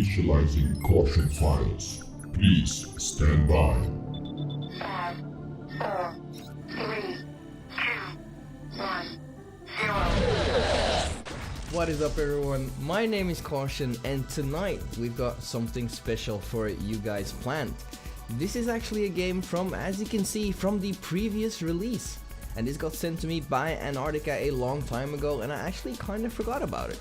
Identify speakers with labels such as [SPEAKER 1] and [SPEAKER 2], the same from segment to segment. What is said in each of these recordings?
[SPEAKER 1] Initializing caution files. Please stand by.
[SPEAKER 2] 5, 4, 3, 2, 1, 0.
[SPEAKER 3] What is up, everyone? My name is Kaution, and tonight we've got something special for you guys planned. This is actually a game from, as you can see, from the previous release. And this got sent to me by Antarctica a long time ago, and I actually kind of forgot about it.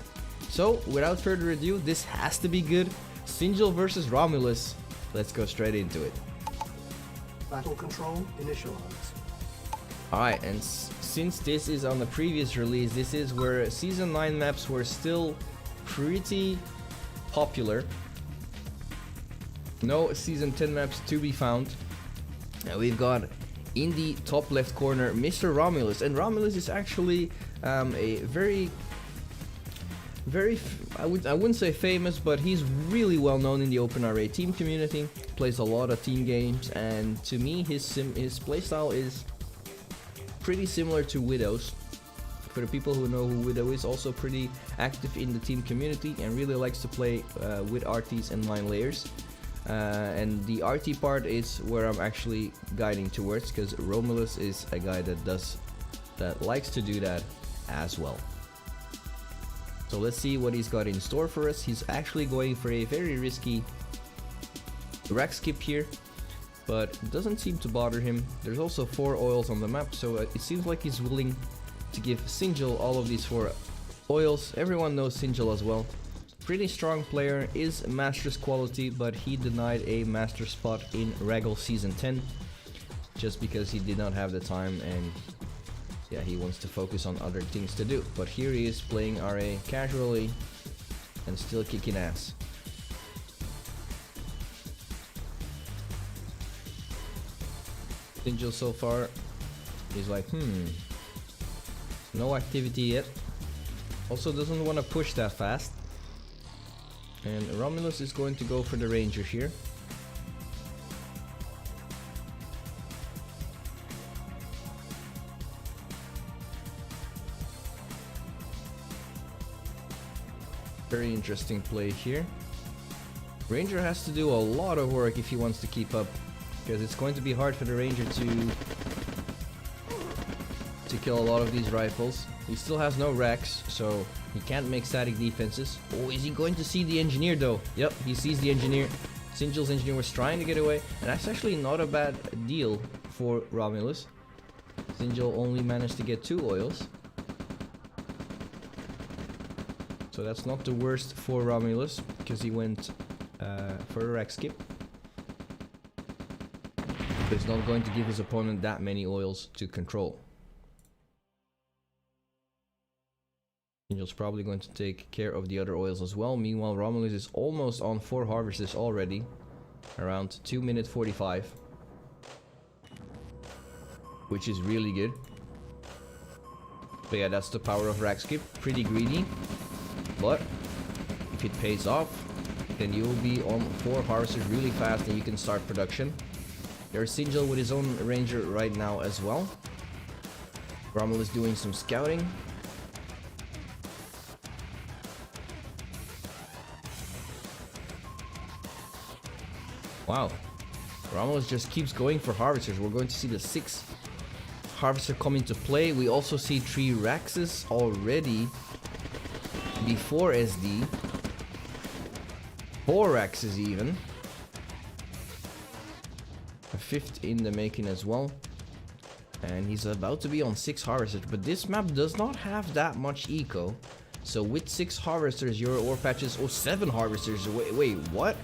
[SPEAKER 3] So, without further ado, this has to be good. Sinjul versus Romulus. Let's go straight into it.
[SPEAKER 4] Battle control initialized.
[SPEAKER 3] Alright, and since this is on the previous release, this is where Season 9 maps were still pretty popular. No Season 10 maps to be found. Now we've got in the top left corner Mr. Romulus, and Romulus is actually a very I wouldn't say famous, but he's really well known in the OpenRA team community. Plays a lot of team games, and to me his playstyle is pretty similar to Widow's. For the people who know who Widow is, also pretty active in the team community and really likes to play with RTs and 9 layers. And the RT part is where I'm actually guiding towards, because Romulus is a guy that likes to do that as well. So let's see what he's got in store for us. He's actually going for a very risky rack skip here, but it doesn't seem to bother him. There's also 4 oils on the map, so it seems like he's willing to give Sinjul all of these 4 oils. Everyone knows Sinjul as well. Pretty strong player, is Master's quality, but he denied a Master spot in Regal Season 10 just because he did not have the time, and yeah, he wants to focus on other things to do. But here he is playing RA casually and still kicking ass. Sinjul so far is like, no activity yet. Also doesn't want to push that fast. And Romulus is going to go for the Ranger here. Very interesting play here. Ranger has to do a lot of work if he wants to keep up, because it's going to be hard for the Ranger to kill a lot of these rifles. He still has no racks, so he can't make static defenses. Oh, is he going to see the engineer though? Yep, he sees the engineer. Sinjul's engineer was trying to get away, and that's actually not a bad deal for Romulus. Sinjul only managed to get 2 oils. So that's not the worst for Romulus, because he went for a rack skip. But he's not going to give his opponent that many oils to control. Sinjul's probably going to take care of the other oils as well. Meanwhile, Romulus is almost on 4 harvesters already. Around 2 minutes 45. Which is really good. But yeah, that's the power of rack skip. Pretty greedy. But if it pays off, then you will be on 4 harvesters really fast and you can start production. There's Sinjul with his own Ranger right now as well. Romulus doing some scouting. Wow, Romulus just keeps going for harvesters. We're going to see the 6th harvester come into play. We also see 3 Raxes already before SD. 4 Raxes even. A 5th in the making as well. And he's about to be on 6 harvesters. But this map does not have that much eco. So with 6 harvesters, your ore patches... Oh, 7 harvesters. Wait, what?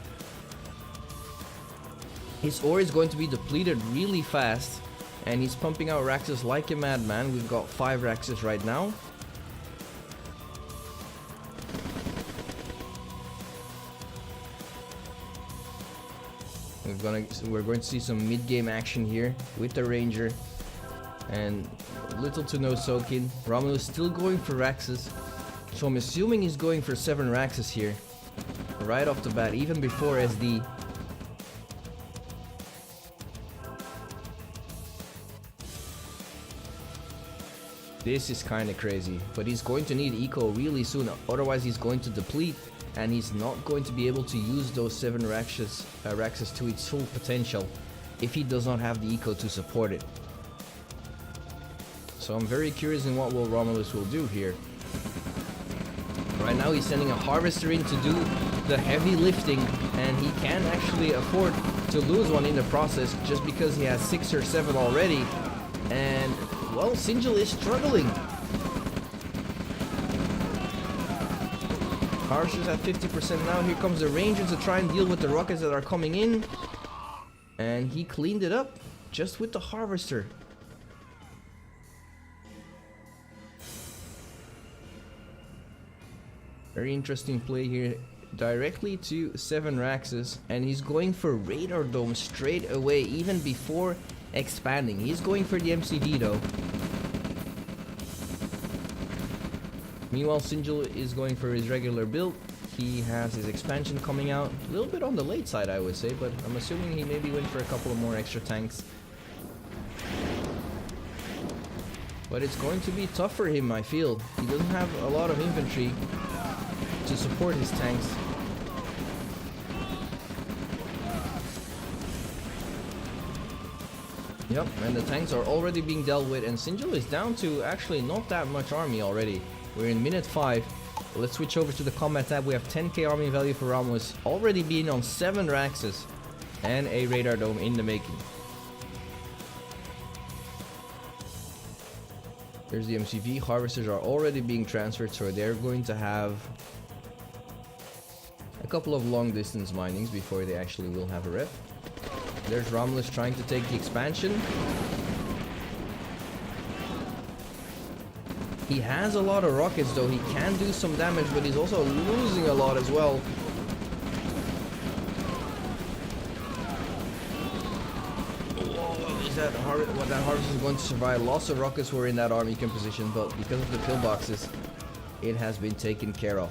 [SPEAKER 3] His ore is going to be depleted really fast, and he's pumping out Raxes like a madman. We've got 5 Raxes right now. We're going to see some mid-game action here with the Ranger, and little to no soak-in. Romulus still going for Raxes, so I'm assuming he's going for 7 Raxes here, right off the bat, even before SD. This is kind of crazy, but he's going to need eco really soon, otherwise he's going to deplete, and he's not going to be able to use those 7 Raxes to its full potential if he does not have the eco to support it. So I'm very curious in what Romulus will do here. Right now he's sending a Harvester in to do the heavy lifting, and he can actually afford to lose one in the process just because he has 6 or 7 already. And well, Sinjul is struggling. Harvester's at 50% now. Here comes the Ranger to try and deal with the rockets that are coming in. And he cleaned it up just with the Harvester. Very interesting play here. Directly to 7 Raxes. And he's going for Radar Dome straight away, even before expanding. He's going for the MCV though. Meanwhile, Sinjul is going for his regular build. He has his expansion coming out. A little bit on the late side, I would say, but I'm assuming he maybe went for a couple of more extra tanks. But it's going to be tough for him, I feel. He doesn't have a lot of infantry to support his tanks. Yep, and the tanks are already being dealt with, and Sinjul is down to actually not that much army already. We're in minute 5. Let's switch over to the combat tab. We have 10k army value for Romulus, already being on 7 Raxes and a Radar Dome in the making. There's the MCV. Harvesters are already being transferred, so they're going to have a couple of long distance minings before they actually will have a rep. There's Romulus trying to take the expansion. He has a lot of rockets though, he can do some damage, but he's also losing a lot as well. Whoa, is that Harvest is going to survive? Lots of rockets were in that army composition, but because of the pillboxes, it has been taken care of.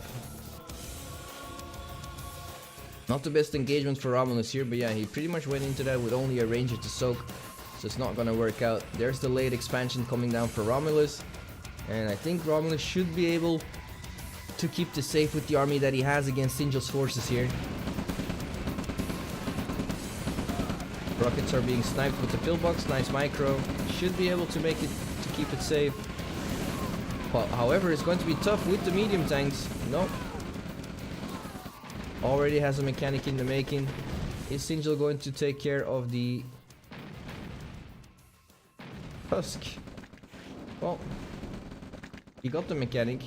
[SPEAKER 3] Not the best engagement for Romulus here, but yeah, he pretty much went into that with only a Ranger to soak, so it's not gonna work out. There's the late expansion coming down for Romulus, and I think Romulus should be able to keep this safe with the army that he has against Sinjul's forces here. Rockets are being sniped with the pillbox, nice micro, should be able to make it, to keep it safe. Well, however, it's going to be tough with the medium tanks. Nope. Already has a mechanic in the making. Is Sinjul going to take care of the Husk? Well, he got the mechanic.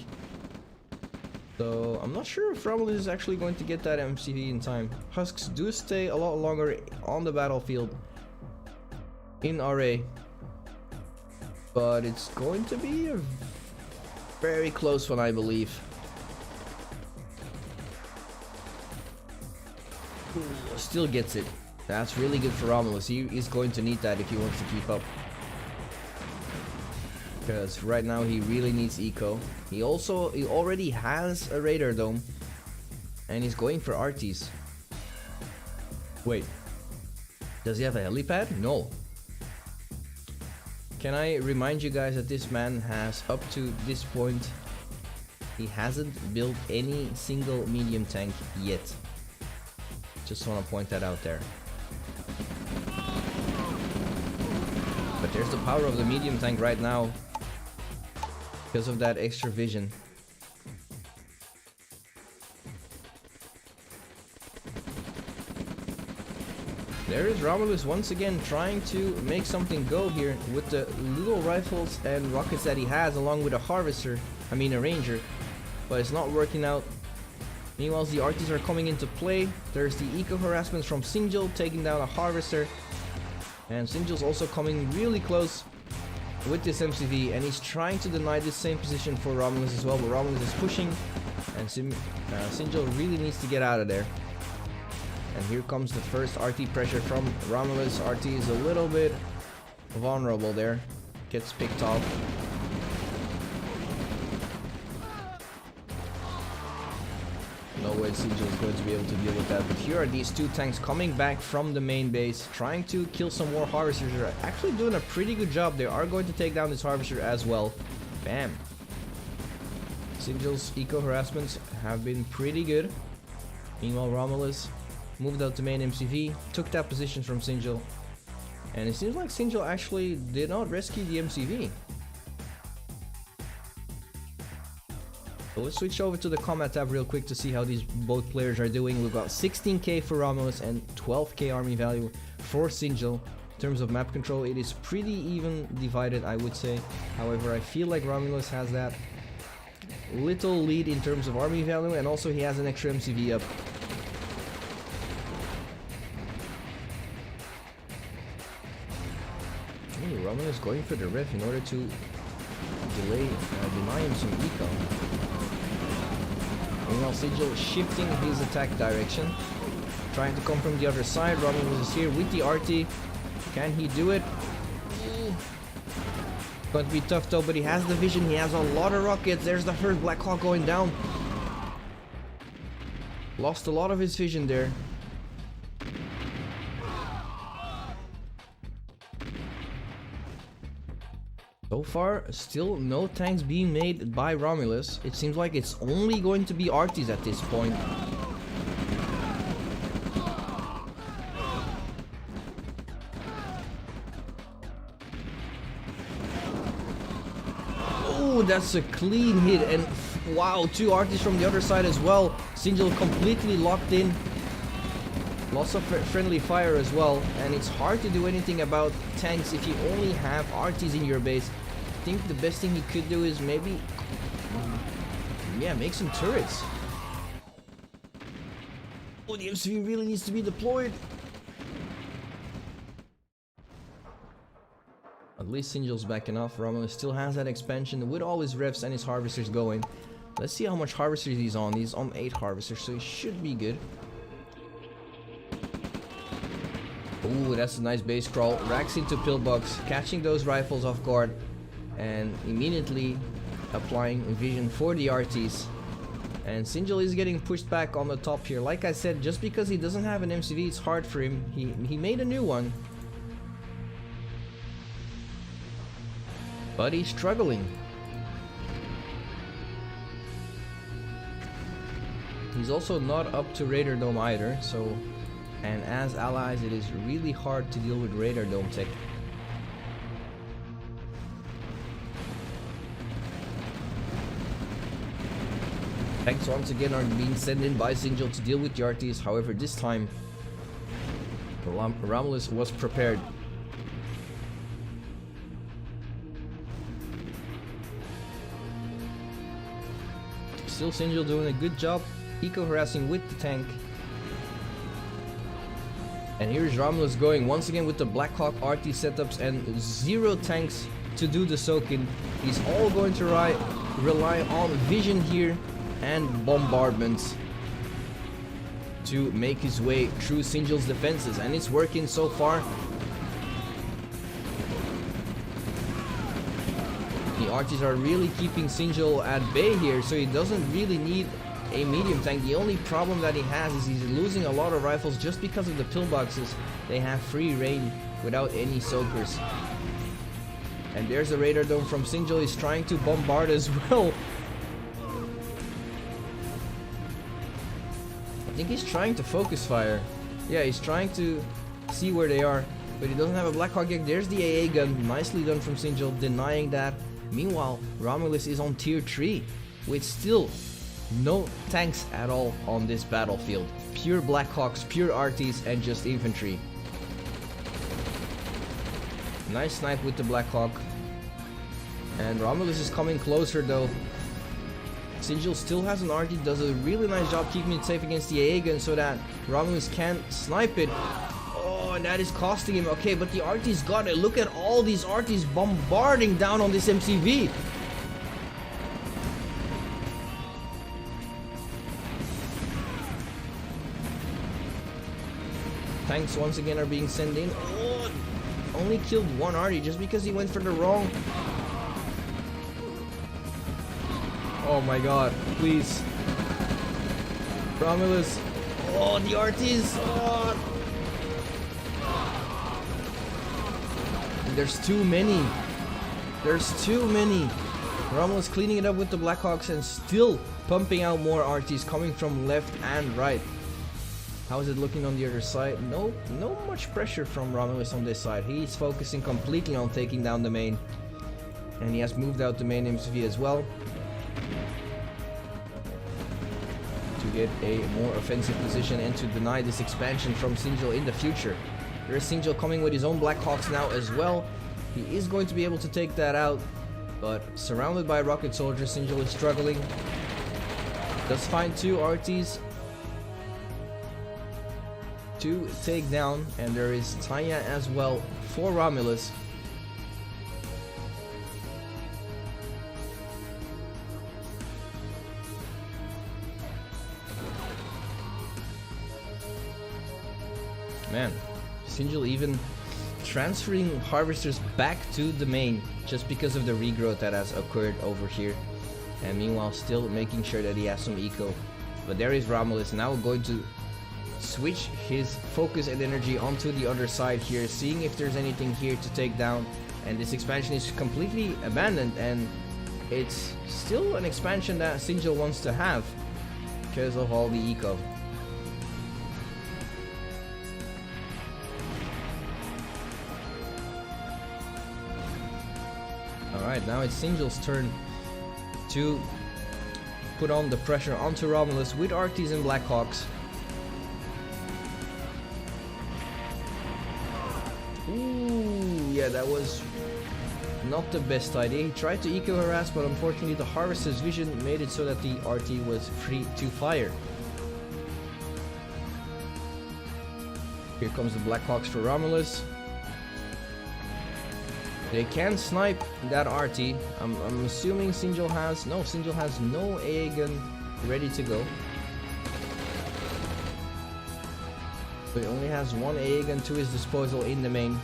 [SPEAKER 3] So I'm not sure if Romulus is actually going to get that MCV in time. Husks do stay a lot longer on the battlefield in RA. But it's going to be a very close one, I believe. Still gets it. That's really good for Romulus. He is going to need that if he wants to keep up. Because right now he really needs eco. He already has a Radar Dome. And he's going for arties. Wait. Does he have a helipad? No. Can I remind you guys that this man has, up to this point, he hasn't built any single medium tank yet. Just want to point that out there. But there's the power of the medium tank right now because of that extra vision. There is Romulus once again trying to make something go here with the little rifles and rockets that he has, along with a a Ranger, but it's not working out. Meanwhile, the arties are coming into play. There's the eco harassment from Sinjul taking down a Harvester. And Sinjul's also coming really close with this MCV, and he's trying to deny this same position for Romulus as well, but Romulus is pushing, and Sinjul really needs to get out of there. And here comes the first RT pressure from Romulus. RT is a little bit vulnerable there. Gets picked off. No way Sinjul is going to be able to deal with that. But here are these two tanks coming back from the main base, trying to kill some more Harvesters. They're actually doing a pretty good job. They are going to take down this Harvester as well. Bam. Sinjul's eco-harassments have been pretty good. Meanwhile, Romulus moved out to main MCV, took that position from Sinjul. And it seems like Sinjul actually did not rescue the MCV. So let's switch over to the combat tab real quick to see how these both players are doing. We've got 16k for Romulus and 12k army value for Sinjul. In terms of map control, it is pretty even divided, I would say. However, I feel like Romulus has that little lead in terms of army value, and also he has an extra MCV up. Hey, Romulus going for the ref in order to deny him some eco. Meanwhile, Sinjul shifting his attack direction, trying to come from the other side. Romulus is here with the RT. Can he do it? Going to be tough though, but he has the vision. He has a lot of rockets. There's the first Black Hawk going down. Lost a lot of his vision there. So far, still no tanks being made by Romulus. It seems like it's only going to be arties at this point. Oh, that's a clean hit, and wow, 2 arties from the other side as well. Sinjul completely locked in. Lots of friendly fire as well, and it's hard to do anything about tanks if you only have arties in your base. I think the best thing he could do is maybe, yeah, make some turrets. Oh, the MCV really needs to be deployed. At least Sinjul's backing off. Romulus still has that expansion with all his revs and his harvesters going. Let's see how much harvesters he's on. He's on 8 harvesters, so he should be good. Ooh, that's a nice base crawl. Racks into pillbox, catching those rifles off guard, and immediately applying vision for the RTs. And Sinjul is getting pushed back on the top here. Like I said, just because he doesn't have an MCV, it's hard for him. He made a new one, but he's struggling. He's also not up to Radar Dome either, so... And as allies, it is really hard to deal with Radar Dome tech. Tanks once again are being sent in by Sinjul to deal with the RTs. However, this time, Romulus was prepared. Still Sinjul doing a good job eco-harassing with the tank. And here's Romulus going once again with the Black Hawk RT setups and 0 tanks to do the soak-in. He's all going to rely on vision here and bombardments to make his way through Sinjul's defenses, and it's working so far. The RTs are really keeping Sinjul at bay here, so he doesn't really need a medium tank. The only problem that he has is he's losing a lot of rifles just because of the pillboxes. They have free reign without any soakers. And there's a Radar Dome from Sinjul. He's trying to bombard as well. I think he's trying to focus fire. Yeah, he's trying to see where they are, but he doesn't have a Black Hawk yet. There's the AA gun. Nicely done from Sinjul, denying that. Meanwhile, Romulus is on tier 3 with still no tanks at all on this battlefield. Pure Black Hawks, pure RTs, and just infantry. Nice snipe with the Black Hawk. And Romulus is coming closer though. Sinjul still has an RT, does a really nice job keeping it safe against the AA gun so that Romulus can't snipe it. Oh, and that is costing him. Okay, but the RT's got it. Look at all these RTs bombarding down on this MCV. Tanks once again are being sent in. Oh, only killed 1 RT just because he went for the wrong. Oh my god, please. Romulus. Oh, the RTs. Oh. There's too many. There's too many. Romulus cleaning it up with the Blackhawks and still pumping out more RTs coming from left and right. How is it looking on the other side? No much pressure from Romulus on this side. He's focusing completely on taking down the main. And he has moved out the main MCV as well. To get a more offensive position and to deny this expansion from Sinjul in the future. There's Sinjul coming with his own Blackhawks now as well. He is going to be able to take that out. But surrounded by rocket soldiers, Sinjul is struggling. Does find 2 RTs to take down, and there is Tanya as well for Romulus. Man, Sinjul even transferring harvesters back to the main just because of the regrowth that has occurred over here, and meanwhile still making sure that he has some eco. But there is Romulus now going to switch his focus and energy onto the other side here, seeing if there's anything here to take down. And this expansion is completely abandoned, and it's still an expansion that Sinjul wants to have because of all the eco. Alright, now it's Sinjul's turn to put on the pressure onto Romulus with RTs and Blackhawks. Ooh, yeah, that was not the best idea. He tried to eco harass, but unfortunately the harvester's vision made it so that the RT was free to fire. Here comes the Blackhawks for Romulus. They can snipe that RT. I'm assuming Sinjul has... No, Sinjul has no AA gun ready to go. But he only has one AA gun to his disposal in the main.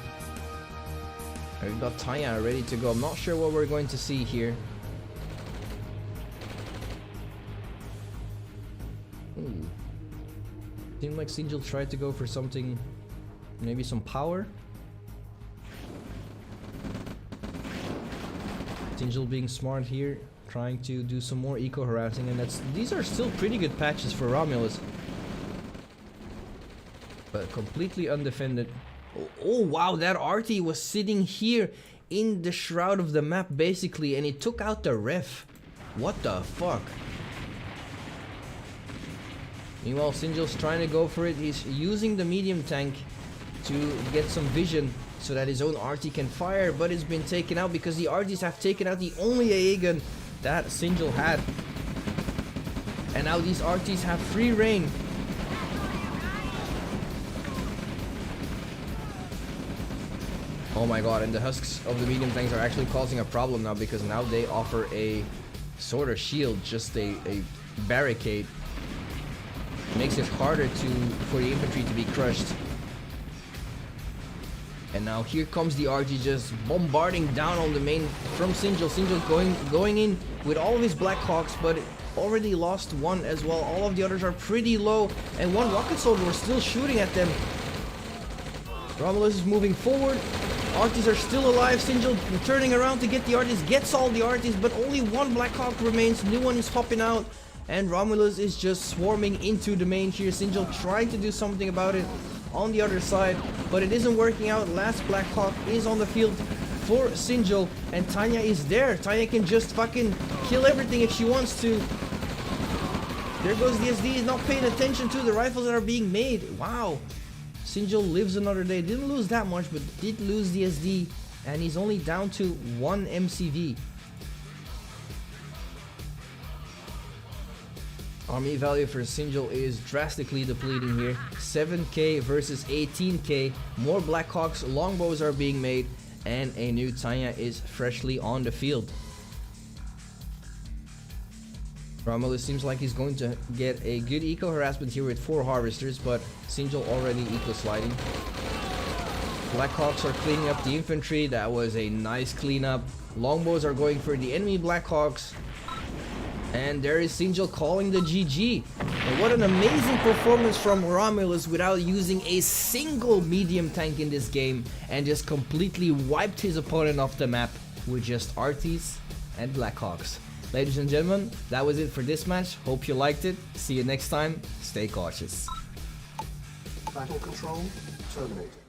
[SPEAKER 3] And we've got Taya ready to go. I'm not sure what we're going to see here. Seemed like Sinjul tried to go for something... Maybe some power? Sinjul being smart here, trying to do some more eco harassing, and these are still pretty good patches for Romulus, but completely undefended. Oh wow, that RT was sitting here in the shroud of the map basically, and he took out the ref. What the fuck? Meanwhile, Sinjul's trying to go for it. He's using the medium tank to get some vision so that his own RT can fire, but it's been taken out because the RTs have taken out the only AA gun that Sinjul had. And now these RTs have free reign. Oh my god, and the husks of the medium tanks are actually causing a problem now, because now they offer a sort of shield, just a barricade. Makes it harder for the infantry to be crushed. And now here comes the RT just bombarding down on the main from Sinjul. Sinjul going in with all of his Blackhawks, but already lost one as well. All of the others are pretty low, and one rocket soldier was still shooting at them. Romulus is moving forward. RTs are still alive. Sinjul turning around to get the RTs, gets all the RTs, but only one Blackhawk remains. New one is popping out, and Romulus is just swarming into the main here. Sinjul trying to do something about it on the other side, but it isn't working out. Last Blackhawk is on the field for Sinjul, and Tanya is there. Tanya can just fucking kill everything if she wants to. There goes the SD. He's not paying attention to the rifles that are being made. Wow. Sinjul lives another day. Didn't lose that much, but did lose the SD, and he's only down to 1 MCV. Army value for Sinjul is drastically depleting here. 7k versus 18k. More Blackhawks, longbows are being made, and a new Tanya is freshly on the field. Romulus seems like he's going to get a good eco harassment here with 4 harvesters, but Sinjul already eco sliding. Blackhawks are cleaning up the infantry. That was a nice cleanup. Longbows are going for the enemy Blackhawks. And there is Sinjul calling the GG. And what an amazing performance from Romulus without using a single medium tank in this game, and just completely wiped his opponent off the map with just RTs and Blackhawks. Ladies and gentlemen, that was it for this match. Hope you liked it. See you next time. Stay cautious.
[SPEAKER 4] Battle control terminated.